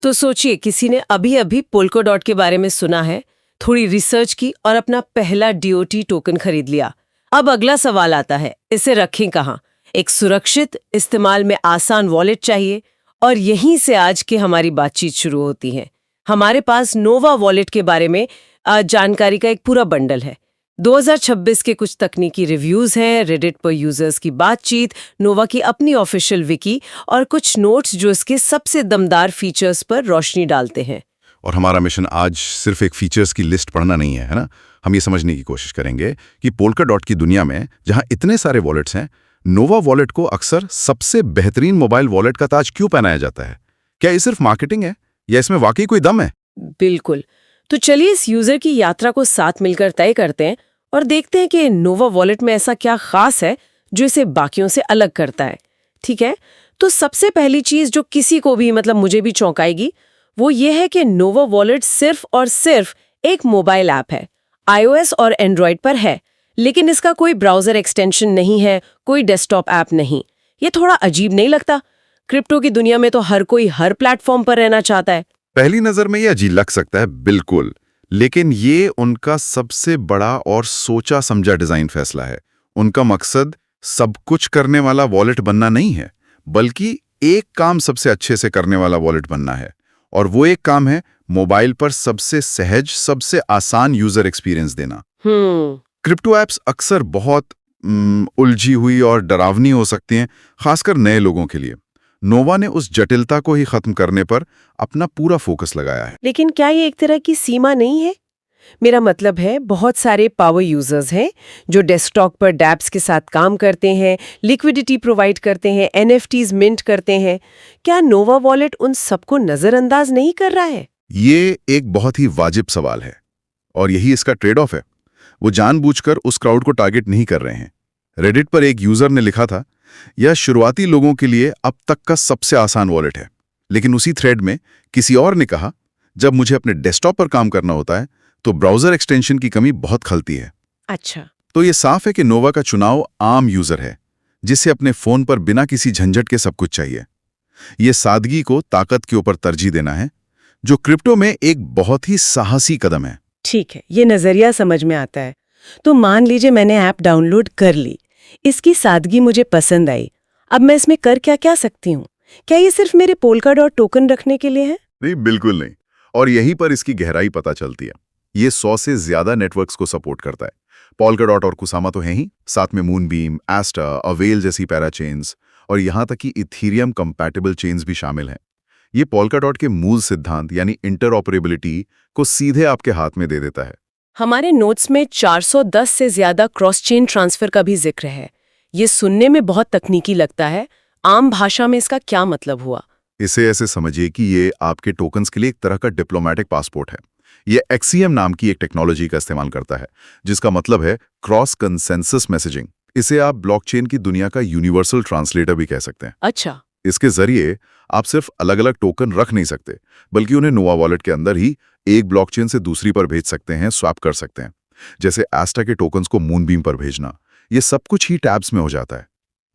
तो सोचिए किसी ने अभी अभी पोल्काडॉट के बारे में सुना है, थोड़ी रिसर्च की और अपना पहला डीओटी टोकन खरीद लिया। अब अगला सवाल आता है, इसे रखें कहाँ? एक सुरक्षित, इस्तेमाल में आसान वॉलेट चाहिए और यहीं से आज की हमारी बातचीत शुरू होती है। हमारे पास नोवा वॉलेट के बारे में जानकारी का एक पूरा बंडल है। 2026 के कुछ तकनीकी रिव्यूज हैं, रेडिट पर यूजर्स की बातचीत, नोवा की अपनी ऑफिशियल विकी और कुछ नोट्स जो इसके सबसे दमदार फीचर्स पर रोशनी डालते हैं। और हमारा मिशन आज सिर्फ एक फीचर्स की लिस्ट पढ़ना नहीं है ना? हम ये समझने की कोशिश करेंगे कि पोल्काडॉट की दुनिया में जहां इतने सारे वॉलेट्स हैं, नोवा वॉलेट को अक्सर सबसे बेहतरीन मोबाइल वॉलेट का ताज क्यों पहनाया जाता है? क्या ये सिर्फ मार्केटिंग है या इसमें वाकई कोई दम है? बिल्कुल। तो चलिए इस यूजर की यात्रा को साथ मिलकर तय करते हैं और देखते हैं कि नोवा वॉलेट में ऐसा क्या खास है जो इसे बाकियों से अलग करता है। ठीक है, तो सबसे पहली चीज जो किसी को भी मुझे भी चौंकाएगी वो ये है कि नोवा वॉलेट सिर्फ और सिर्फ एक मोबाइल ऐप है। iOS और एंड्रॉयड पर है, लेकिन इसका कोई ब्राउजर एक्सटेंशन नहीं है, कोई डेस्कटॉप ऐप नहीं। ये थोड़ा अजीब नहीं लगता? क्रिप्टो की दुनिया में तो हर कोई हर प्लेटफॉर्म पर रहना चाहता है। पहली नजर में ये अजीब लग सकता है, बिल्कुल, लेकिन ये उनका सबसे बड़ा और सोचा समझा डिजाइन फैसला है। उनका मकसद सब कुछ करने वाला वॉलेट बनना नहीं है, बल्कि एक काम सबसे अच्छे से करने वाला वॉलेट बनना है। और वो एक काम है मोबाइल पर सबसे सहज, सबसे आसान यूजर एक्सपीरियंस देना। क्रिप्टो एप्स अक्सर बहुत उलझी हुई और डरावनी हो सकती हैं, खासकर नए लोगों के लिए। नोवा ने उस जटिलता को ही खत्म करने पर अपना पूरा फोकस लगाया है। लेकिन क्या ये एक तरह की सीमा नहीं है? मेरा मतलब है, बहुत सारे पावर यूजर्स हैं जो डेस्कटॉप पर डैप्स के साथ काम करते हैं, लिक्विडिटी प्रोवाइड करते हैं, एनएफटीज मिंट करते हैं। क्या नोवा वॉलेट उन सबको नजरअंदाज नहीं कर रहा है? ये एक बहुत ही वाजिब सवाल है और यही इसका ट्रेड ऑफ है। वो जानबूझकर उस क्राउड को टारगेट नहीं कर रहे हैं। रेडिट पर एक यूजर ने लिखा था, यह शुरुआती लोगों के लिए अब तक का सबसे आसान वॉलेट है। लेकिन उसी थ्रेड में किसी और ने कहा, जब मुझे अपने डेस्कटॉप पर काम करना होता है तो ब्राउजर एक्सटेंशन की कमी बहुत खलती है। अच्छा, तो ये साफ है कि नोवा का चुनाव आम यूजर है, जिसे अपने फोन पर बिना किसी झंझट के सब कुछ चाहिए। ये सादगी को ताकत के ऊपर तरजीह देना है, जो क्रिप्टो में एक बहुत ही साहसी कदम है। ठीक है, ये नजरिया समझ में आता है। तो मान लीजिए मैंने ऐप डाउनलोड कर ली, इसकी सादगी मुझे पसंद आई। अब मैं इसमें कर क्या क्या सकती हूँ? क्या ये सिर्फ मेरे पोल्काडॉट टोकन रखने के लिए है? नहीं, बिल्कुल नहीं। और यहीं पर इसकी गहराई पता चलती है। ये 100 से ज्यादा नेटवर्क्स को सपोर्ट करता है। पोल्काडॉट और कुसामा तो हैं ही, साथ में मूनबीम, एस्टा, अवेल जैसी पैराचेन्स और यहां तक कि इथीरियम कंपैटिबल चेन्स भी शामिल हैं। ये पोल्काडॉट के मूल सिद्धांत यानी इंटरऑपरेबिलिटी को सीधे आपके हाथ में दे देता है। हमारे नोट्स में 410 से ज्यादा क्रॉस चेन ट्रांसफर का भी जिक्र है। ये सुनने में बहुत तकनीकी लगता है। आम भाषा में इसका क्या मतलब हुआ? इसे ऐसे समझिए कि ये आपके टोकन्स के लिए एक तरह का डिप्लोमेटिक पासपोर्ट है। ये एक्सीएम नाम की एक टेक्नोलॉजी का इस्तेमाल करता है, जिसका मतलब है क्रॉस कंसेंसस मैसेजिंग। इसे आप ब्लॉकचेन की दुनिया का यूनिवर्सल ट्रांसलेटर भी कह सकते हैं। अच्छा, इसके जरिए आप सिर्फ अलग अलग टोकन रख नहीं सकते, बल्कि उन्हें नोवा वॉलेट के अंदर ही एक ब्लॉकचेन से दूसरी पर भेज सकते हैं, स्वैप कर सकते हैं। जैसे एस्टा के टोकन्स को मूनबीम पर भेजना, ये सब कुछ ही टैब्स में हो जाता है।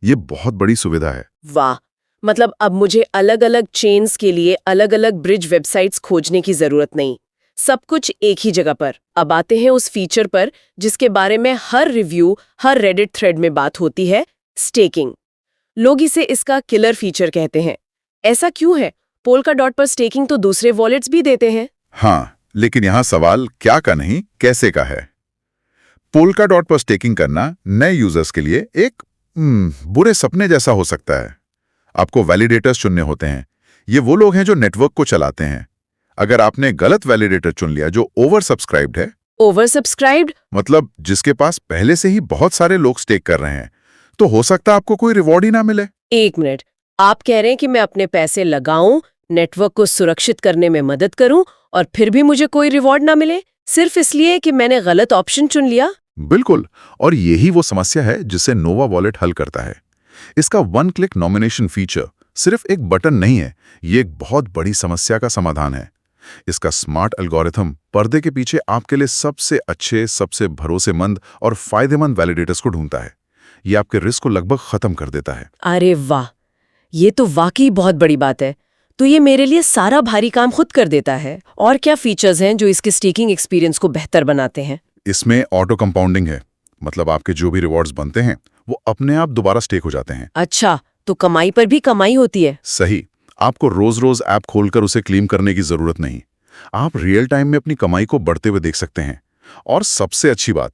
ये बहुत बड़ी सुविधा है। वाह! मतलब अब मुझे अलग अलग चेन्स के लिए अलग अलग ब्रिज वेबसाइट्स खोजने की जरूरत नहीं, सब कुछ एक ही जगह पर। अब आते हैं उस फीचर पर जिसके बारे में हर रिव्यू, हर रेडिट थ्रेड में बात होती है, स्टेकिंग। लोग इसे इसका किलर फीचर कहते हैं। ऐसा क्यों है? पोल्काडॉट पर स्टेकिंग तो दूसरे वॉलेट्स भी देते हैं। हाँ, लेकिन यहाँ सवाल क्या का नहीं, कैसे का है। पोल्काडॉट पर स्टेकिंग करना नए यूजर्स के लिए एक बुरे सपने जैसा हो सकता है। आपको वैलिडेटर्स चुनने होते हैं। ये वो लोग हैं जो नेटवर्क को चलाते हैं। अगर आपने गलत वैलिडेटर चुन लिया जो ओवर सब्सक्राइब्ड है, ओवर सब्सक्राइब्ड मतलब जिसके पास पहले से ही बहुत सारे लोग स्टेक कर रहे हैं, तो हो सकता है आपको कोई रिवॉर्ड ही ना मिले। एक मिनट, आप कह रहे हैं कि मैं अपने पैसे लगाऊं, नेटवर्क को सुरक्षित करने में मदद करूं और फिर भी मुझे कोई रिवॉर्ड ना मिले, सिर्फ इसलिए कि मैंने गलत ऑप्शन चुन लिया? बिल्कुल, और यही वो समस्या है जिसे नोवा वॉलेट हल करता है। इसका वन क्लिक नॉमिनेशन फीचर सिर्फ एक बटन नहीं है, ये एक बहुत बड़ी समस्या का समाधान है। इसका स्मार्ट एल्गोरिथम पर्दे के पीछे आपके लिए सबसे अच्छे, सबसे भरोसेमंद और फायदेमंद वैलिडेटर्स को ढूंढता है। ये आपके रिस्क को लगभग खत्म कर देता है। अरे वाह, ये तो वाकई बहुत बड़ी बात है। तो ये मेरे लिए सारा भारी काम खुद कर देता है। और क्या फीचर्स हैं जो इसके स्टेकिंग एक्सपीरियंस को बेहतर बनाते हैं? इसमें ऑटो कंपाउंडिंग है, मतलब आपके जो भी रिवॉर्ड्स बनते हैं वो अपने आप दोबारा स्टेक हो जाते हैं। अच्छा, तो कमाई पर भी कमाई होती है। सही। आपको रोज रोज ऐप खोलकर उसे क्लेम करने की जरूरत नहीं। आप रियल टाइम में अपनी कमाई को बढ़ते हुए देख सकते हैं। और सबसे अच्छी बात,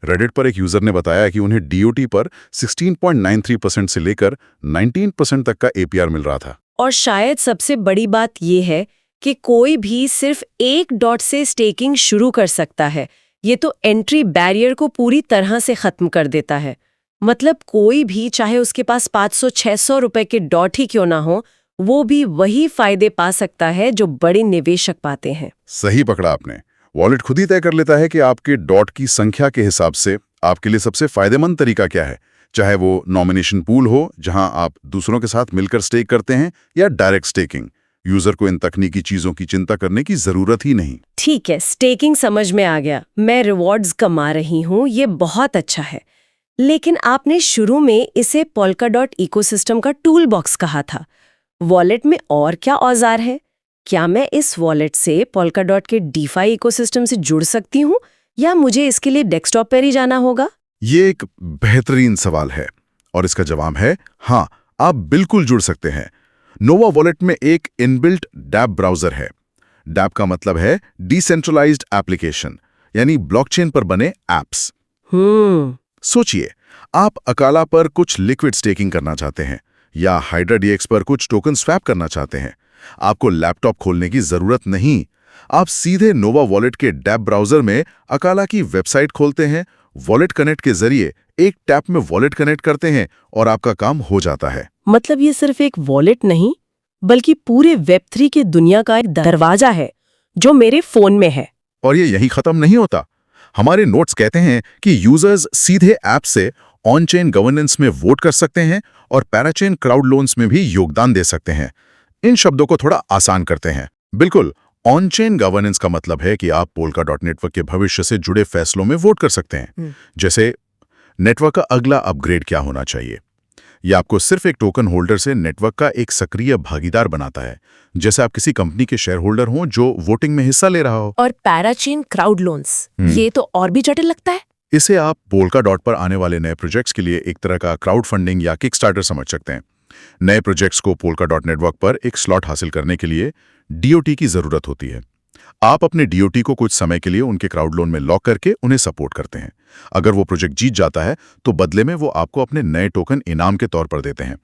रेडिट पर एक यूजर ने बताया कि उन्हें डीओटी पर 16.93% से लेकर 19% तक का एपीआर मिल रहा था। और शायद सबसे बड़ी बात यह है कि कोई भी सिर्फ एक डॉट से स्टेकिंग शुरू कर सकता है। ये तो एंट्री बैरियर को पूरी तरह से खत्म कर देता है। मतलब कोई भी, चाहे उसके पास 500-600 रुपए के डॉट ही क्यों ना हो, वो भी वही फायदे पा सकता है जो बड़े निवेशक पाते हैं। सही पकड़ा आपने। वॉलेट खुद ही तय कर लेता है कि आपके डॉट की संख्या के हिसाब से आपके लिए सबसे फायदेमंद तरीका क्या है, चाहे वो नॉमिनेशन पूल हो जहां आप दूसरों के साथ मिलकर स्टेक करते हैं, या डायरेक्ट स्टेकिंग। यूजर को इन तकनीकी चीजों की चिंता करने की जरूरत ही नहीं। ठीक है, स्टेकिंग समझ में आ गया। मैं रिवॉर्ड्स कमा रही हूँ, ये बहुत अच्छा है। लेकिन आपने शुरू में इसे पोल्काडॉट इकोसिस्टम का टूल बॉक्स कहा था। वॉलेट में और क्या औजार है? क्या मैं इस वॉलेट से पोल्काडॉट के डीफाई इकोसिस्टम से जुड़ सकती हूँ, या मुझे इसके लिए डेस्कटॉप पर ही जाना होगा? ये एक बेहतरीन सवाल है और इसका जवाब है हाँ, आप बिल्कुल जुड़ सकते हैं। नोवा वॉलेट में एक इनबिल्ट डैप ब्राउजर है। डैप का मतलब है डिसेंट्रलाइज्ड एप्लीकेशन, यानी ब्लॉकचेन पर बने एप्स। सोचिए, आप अकाला पर कुछ लिक्विड स्टेकिंग करना चाहते हैं या हाइड्रा डीएक्स पर कुछ टोकन स्वैप करना चाहते हैं। आपको लैपटॉप खोलने की जरूरत नहीं। आप सीधे नोवा वॉलेट के डैप ब्राउजर में अकाला की वेबसाइट खोलते हैं, वॉलेट कनेक्ट के जरिए एक टैप में वॉलेट कनेक्ट करते हैं और आपका काम हो जाता है। मतलब ये सिर्फ एक वॉलेट नहीं, बल्कि पूरे वेब3 की दुनिया का एक दरवाजा है जो मेरे फोन में है। और ये यही खत्म नहीं होता। हमारे नोट्स कहते हैं कि यूजर्स सीधे ऐप से ऑन चेन गवर्नेंस में वोट कर सकते हैं और पैराचेन क्राउड लोन्स में भी योगदान दे सकते हैं। इन शब्दों को थोड़ा आसान करते हैं। बिल्कुल, ऑन चेन गवर्नेंस का मतलब है कि आप पोल्काडॉट नेटवर्क के भविष्य से जुड़े फैसलों में वोट कर सकते हैं। जैसे नेटवर्क का अगला अपग्रेड क्या होना चाहिए। यह आपको सिर्फ एक टोकन होल्डर से नेटवर्क का एक सक्रिय भागीदार बनाता है, जैसे आप किसी कंपनी के शेयर होल्डर हों जो वोटिंग में हिस्सा ले रहा हो। और पैराचेन क्राउड लोन्स, ये तो और भी जटिल लगता है। इसे आप पोल्काडॉट पर आने वाले नए प्रोजेक्ट्स के लिए एक तरह का क्राउड फंडिंग या किकस्टार्टर समझ सकते हैं। नए प्रोजेक्ट्स को पोल्काडॉट नेटवर्क पर एक स्लॉट हासिल करने के लिए डीओटी की जरूरत होती है। आप अपने डीओटी को कुछ समय के लिए उनके क्राउड लोन में लॉक करके उन्हें सपोर्ट करते हैं। अगर वो प्रोजेक्ट जीत जाता है तो बदले में वो आपको अपने नए टोकन इनाम के तौर पर देते हैं।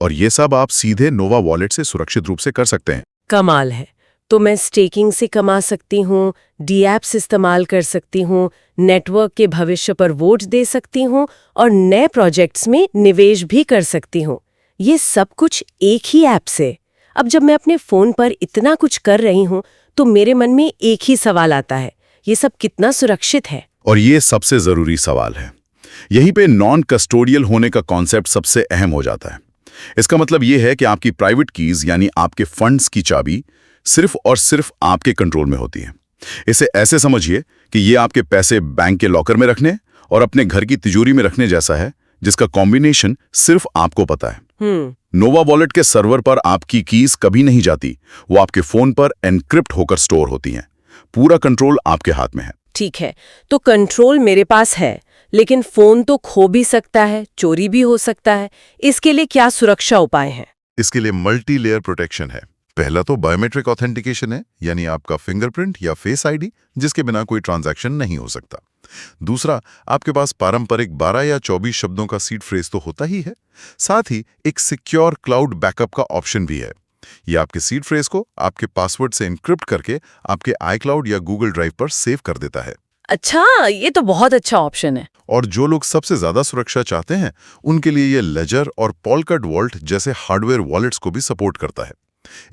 और ये सब आप सीधे नोवा वॉलेट से सुरक्षित रूप से कर सकते हैं। कमाल है। तो मैं स्टेकिंग से कमा सकती हूँ, डीएप्स इस्तेमाल कर सकती हूँ, नेटवर्क के भविष्य पर वोट दे सकती हूँ और नए प्रोजेक्ट्स में निवेश भी कर सकती हूँ। ये सब कुछ एक ही ऐप से। अब जब मैं अपने फोन पर इतना कुछ कर रही हूँ तो मेरे मन में एक ही सवाल आता है, ये सब कितना सुरक्षित है? और ये सबसे जरूरी सवाल है। यहीं पे नॉन कस्टोडियल होने का कॉन्सेप्ट सबसे अहम हो जाता है। इसका मतलब ये है कि आपकी प्राइवेट कीज यानी आपके फंड्स की चाबी सिर्फ और सिर्फ आपके कंट्रोल में होती है। इसे ऐसे समझिए कि ये आपके पैसे बैंक के लॉकर में रखने और अपने घर की तिजोरी में रखने जैसा है, जिसका कॉम्बिनेशन सिर्फ आपको पता है। नोवा वॉलेट के सर्वर पर आपकी कीज कभी नहीं जाती, वो आपके फोन पर एनक्रिप्ट होकर स्टोर होती हैं। पूरा कंट्रोल आपके हाथ में है। ठीक है, तो कंट्रोल मेरे पास है, लेकिन फोन तो खो भी सकता है, चोरी भी हो सकता है। इसके लिए क्या सुरक्षा उपाय हैं? इसके लिए मल्टी लेयर प्रोटेक्शन है। पहला तो बायोमेट्रिक ऑथेंटिकेशन है, यानी आपका फिंगरप्रिंट या फेस आईडी, जिसके बिना कोई ट्रांजैक्शन नहीं हो सकता। दूसरा, आपके पास पारंपरिक 12 या 24 शब्दों का सीड फ्रेज तो होता ही है, साथ ही एक सिक्योर क्लाउड बैकअप का ऑप्शन भी है। यह आपके सीड फ्रेज को आपके पासवर्ड से एन्क्रिप्ट करके आपके iCloud या गूगल ड्राइव पर सेव कर देता है। अच्छा, ये तो बहुत अच्छा ऑप्शन है। और जो लोग सबसे ज्यादा सुरक्षा चाहते हैं, उनके लिए यह लेजर और पॉलकट वॉल्ट जैसे हार्डवेयर वॉलेट्स को भी सपोर्ट करता है।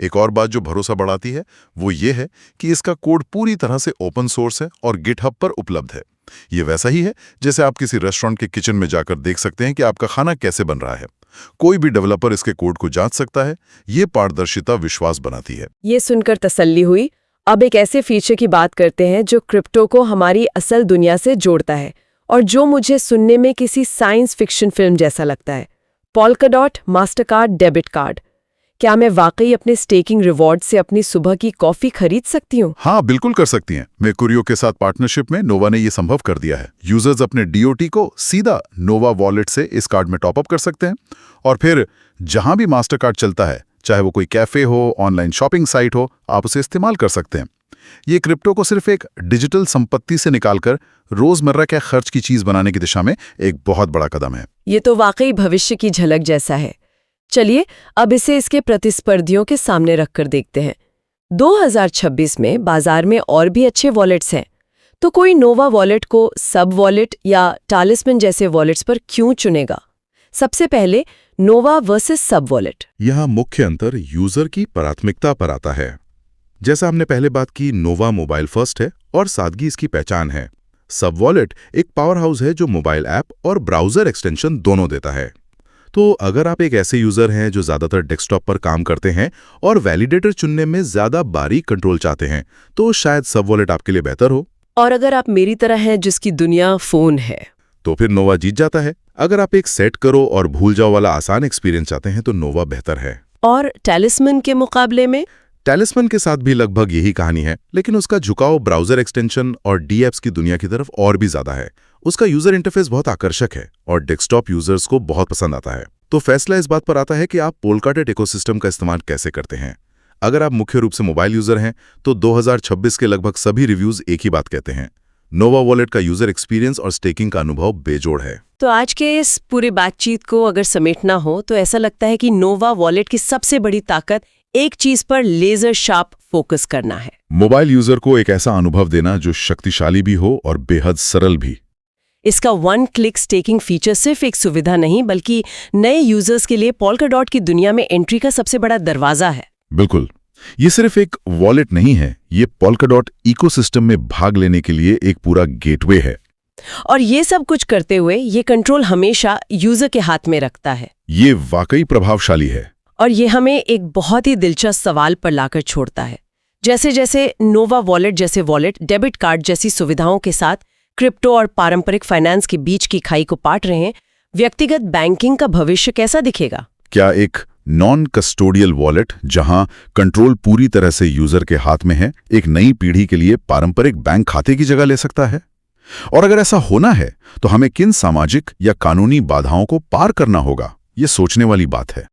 एक और बात जो भरोसा बढ़ाती है वो ये है कि इसका कोड पूरी तरह से ओपन सोर्स है और गिटहब पर उपलब्ध है। ये वैसा ही है जैसे आप किसी रेस्टोरेंट के किचन में जाकर देख सकते हैं कि आपका खाना कैसे बन रहा है। कोई भी डेवलपर इसके कोड को जांच सकता है। ये पारदर्शिता विश्वास बनाती है। ये सुनकर तसल्ली हुई। अब एक ऐसे फीचर की बात करते हैं जो क्रिप्टो को हमारी असल दुनिया से जोड़ता है और जो मुझे सुनने में किसी साइंस फिक्शन फिल्म जैसा लगता है। Polkadot Mastercard debit card. क्या मैं वाकई अपने स्टेकिंग रिवॉर्ड से अपनी सुबह की कॉफी खरीद सकती हूँ? हाँ, बिल्कुल कर सकती हैं। मेकुरियो के साथ पार्टनरशिप में नोवा ने ये संभव कर दिया है। यूजर्स अपने डीओटी को सीधा नोवा वॉलेट से इस कार्ड में टॉप अप कर सकते हैं और फिर जहां भी मास्टर कार्ड चलता है, चाहे वो कोई कैफे हो, ऑनलाइन शॉपिंग साइट हो, आप उसे इस्तेमाल कर सकते हैं। ये क्रिप्टो को सिर्फ एक डिजिटल संपत्ति से निकालकर रोजमर्रा के खर्च की चीज बनाने की दिशा में एक बहुत बड़ा कदम है। ये तो वाकई भविष्य की झलक जैसा है। चलिए अब इसे इसके प्रतिस्पर्धियों के सामने रखकर देखते हैं। 2026 में बाजार में और भी अच्छे वॉलेट्स हैं, तो कोई नोवा वॉलेट को सब वॉलेट या टालिस्मैन जैसे वॉलेट्स पर क्यों चुनेगा? सबसे पहले नोवा वर्सेस सब वॉलेट। यहाँ मुख्य अंतर यूजर की प्राथमिकता पर आता है। जैसा हमने पहले बात की, नोवा मोबाइल फर्स्ट है और सादगी इसकी पहचान है। सब वॉलेट एक पावर हाउस है जो मोबाइल ऐप और ब्राउजर एक्सटेंशन दोनों देता है। तो अगर आप एक ऐसे यूजर हैं जो ज्यादातर डेस्कटॉप पर काम करते हैं और वैलिडेटर चुनने में ज्यादा बारीक कंट्रोल चाहते हैं, तो शायद सब वॉलेट आपके लिए बेहतर हो। और अगर आप मेरी तरह हैं जिसकी दुनिया फोन है, तो फिर नोवा जीत जाता है। अगर आप एक सेट करो और भूल जाओ वाला आसान एक्सपीरियंस चाहते हैं, तो नोवा बेहतर है। और टैलिस्मैन के मुकाबले में टैलिस्मैन के साथ भी लगभग यही कहानी है, लेकिन उसका झुकाव ब्राउजर एक्सटेंशन और डीएप्स की दुनिया की तरफ और भी ज्यादा है। उसका यूजर इंटरफेस बहुत आकर्षक है और डेस्कटॉप यूजर्स को बहुत पसंद आता है। तो फैसला इस बात पर आता है कि आप पोलकाडॉट इकोसिस्टम का इस्तेमाल कैसे करते हैं। अगर आप मुख्य रूप से मोबाइल यूजर हैं, तो 2026 के लगभग सभी रिव्यूज एक ही बात कहते हैं। नोवा वॉलेट का यूजर एक्सपीरियंस और स्टेकिंग का अनुभव बेजोड़ है। तो आज के इस पूरी बातचीत को अगर समेटना हो तो ऐसा लगता है कि नोवा वॉलेट की सबसे बड़ी ताकत एक चीज पर लेजर शार्प फोकस करना है। मोबाइल यूजर को एक ऐसा अनुभव देना जो शक्तिशाली भी हो और बेहद सरल भी। इसका वन क्लिक स्टेकिंग फीचर सिर्फ एक सुविधा नहीं, बल्कि नए यूजर्स के लिए पोलकाडॉट की दुनिया में एंट्री का सबसे बड़ा दरवाजा है। बिल्कुल, ये सिर्फ एक वॉलेट नहीं है, ये पोलकाडॉट इकोसिस्टम में भाग लेने के लिए एक पूरा गेटवे है। और ये सब कुछ करते हुए ये कंट्रोल हमेशा यूजर के हाथ में रखता है। ये वाकई प्रभावशाली है। और ये हमें एक बहुत ही दिलचस्प सवाल पर लाकर छोड़ता है। जैसे जैसे नोवा वॉलेट जैसे वॉलेट डेबिट कार्ड जैसी सुविधाओं के साथ क्रिप्टो और पारंपरिक फाइनेंस के बीच की खाई को पाट रहे हैं, व्यक्तिगत बैंकिंग का भविष्य कैसा दिखेगा? क्या एक नॉन कस्टोडियल वॉलेट जहां कंट्रोल पूरी तरह से यूजर के हाथ में है, एक नई पीढ़ी के लिए पारंपरिक बैंक खाते की जगह ले सकता है? और अगर ऐसा होना है, तो हमें किन सामाजिक या कानूनी बाधाओं को पार करना होगा? ये सोचने वाली बात है।